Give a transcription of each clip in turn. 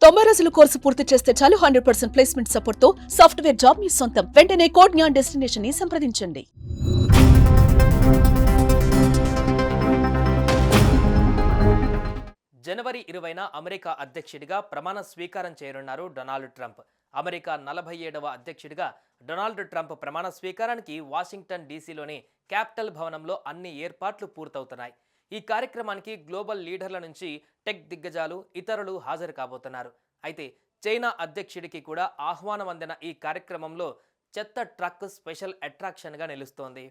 90 రోజుల కోర్సు పూర్తి చేస్తే చాలు 100% ప్లేస్మెంట్ సపోర్ట్ తో సాఫ్ట్వేర్ జాబ్ మీ సొంతం. వెంటనే కోడ్ జ్ఞాన్ డెస్టినేషన్ ని సంప్రదించండి. జనవరి 20న అమెరికా అధ్యక్షుడిగా ప్రమాణ స్వీకారం చేయనున్నారు డొనాల్డ్ ట్రంప్. అమెరికా 47వ అధ్యక్షుడిగా డొనాల్డ్ ట్రంప్ ప్రమాణ స్వీకారానికి వాషింగ్టన్ డీసీలోని క్యాపిటల్ భవనంలో అన్ని ఏర్పాట్లు పూర్తవుతున్నాయి. ఈ కార్యక్రమానికి గ్లోబల్ లీడర్ల నుంచి టెక్ దిగ్గజాలు ఇతరులు హాజరు కాబోతున్నారు. అయితే చైనా అధ్యక్షుడికి కూడా ఆహ్వానం అందిన ఈ కార్యక్రమంలో చెత్త ట్రక్ స్పెషల్ అట్రాక్షన్గా నిలుస్తోంది.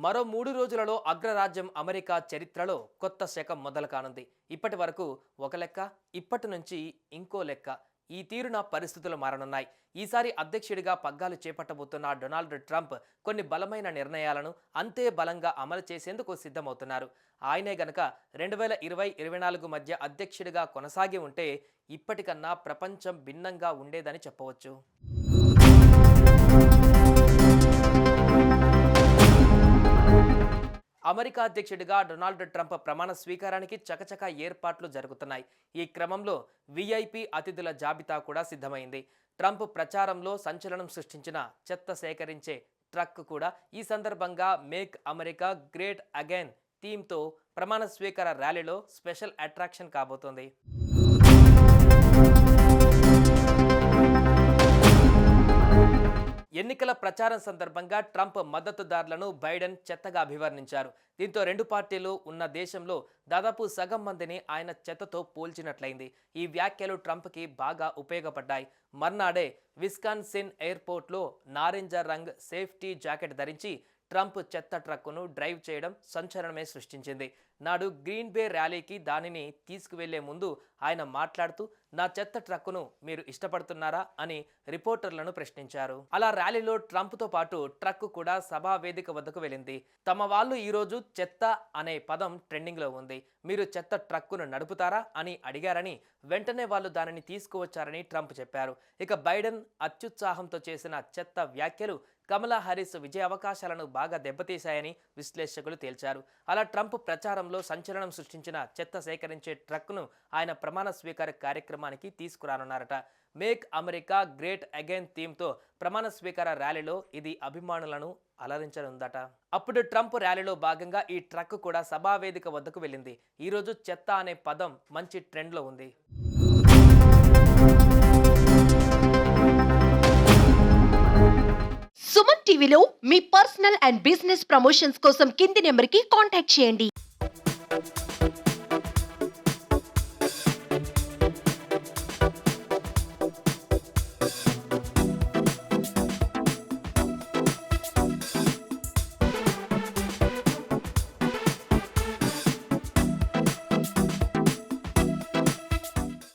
మరో 3 రోజులలో అగ్రరాజ్యం అమెరికా చరిత్రలో కొత్త శకం మొదలు కానుంది. ఇప్పటి వరకు ఒక లెక్క, ఇప్పటి నుంచి ఇంకో లెక్క. ఈ తీరున పరిస్థితులు మారనున్నాయి. ఈసారి అధ్యక్షుడిగా పగ్గాలు చేపట్టబోతున్న డొనాల్డ్ ట్రంప్ కొన్ని బలమైన నిర్ణయాలను అంతే బలంగా అమలు చేసేందుకు సిద్ధమవుతున్నారు. ఆయనే గనక 2020-24 మధ్య అధ్యక్షుడిగా కొనసాగి ఉంటే ఇప్పటికన్నా ప్రపంచం భిన్నంగా ఉండేదని చెప్పవచ్చు. అమెరికా అధ్యక్షుడిగా డొనాల్డ్ ట్రంప్ ప్రమాణ స్వీకారానికి చకచక ఏర్పాట్లు జరుగుతున్నాయి. ఈ క్రమంలో విఐపి అతిథుల జాబితా కూడా సిద్ధమైంది. ట్రంప్ ప్రచారంలో సంచలనం సృష్టించిన చెత్త సేకరించే ట్రక్ కూడా ఈ సందర్భంగా మేక్ అమెరికా గ్రేట్ అగైన్ థీమ్తో ప్రమాణ స్వీకార ర్యాలీలో స్పెషల్ అట్రాక్షన్ కాబోతోంది. ఎన్నికల ప్రచారం సందర్భంగా ట్రంప్ మద్దతుదారులను బైడెన్ చెత్తగా అభివర్ణించారు. దీంతో రెండు పార్టీలు ఉన్న దేశంలో దాదాపు సగం మందిని ఆయన చెత్తతో పోల్చినట్లయింది. ఈ వ్యాఖ్యలు ట్రంప్కి బాగా ఉపయోగపడ్డాయి. మర్నాడే విస్కాన్సిన్ ఎయిర్పోర్ట్లో నారింజ రంగ్ సేఫ్టీ జాకెట్ ధరించి ట్రంప్ చెత్త ట్రక్కును డ్రైవ్ చేయడం సంచలనమే సృష్టించింది. నాడు గ్రీన్ బే ర్యాలీకి దానిని తీసుకువెళ్లే ముందు ఆయన మాట్లాడుతూ, నా చెత్త ట్రక్కును మీరు ఇష్టపడుతున్నారా అని రిపోర్టర్లను ప్రశ్నించారు. అలా ర్యాలీలో ట్రంప్తో పాటు ట్రక్ కూడా సభా వేదిక వద్దకు వెళ్ళింది. తమ వాళ్ళు ఈరోజు చెత్త అనే పదం ట్రెండింగ్లో ఉంది, మీరు చెత్త ట్రక్కును నడుపుతారా అని అడిగారని, వెంటనే వాళ్ళు దానిని తీసుకువచ్చారని ట్రంప్ చెప్పారు. ఇక బైడెన్ అత్యుత్సాహంతో చేసిన చెత్త వ్యాఖ్యలు కమలా హారిస్ విజయ అవకాశాలను బాగా దెబ్బతీశాయని విశ్లేషకులు తేల్చారు. అలా ట్రంప్ ప్రచారంలో సంచలనం సృష్టించిన చెత్త సేకరించే ట్రక్ను ఆయన ప్రమాణ స్వీకార కార్యక్రమానికి తీసుకురానున్నారట. మేక్ అమెరికా గ్రేట్ అగైన్ థీమ్తో ప్రమాణ స్వీకార ర్యాలీలో ఇది అభిమానులను అలరించనుందట. అప్పుడు ట్రంప్ ర్యాలీలో భాగంగా ఈ ట్రక్ కూడా సభావేదిక వద్దకు వెళ్ళింది. ఈరోజు చెత్త అనే పదం మంచి ట్రెండ్లో ఉంది. సుమన్ టీవీలో మీ పర్సనల్ అండ్ బిజినెస్ ప్రమోషన్స్ కోసం కింది నెంబర్కి కాంటాక్ట్ చేయండి.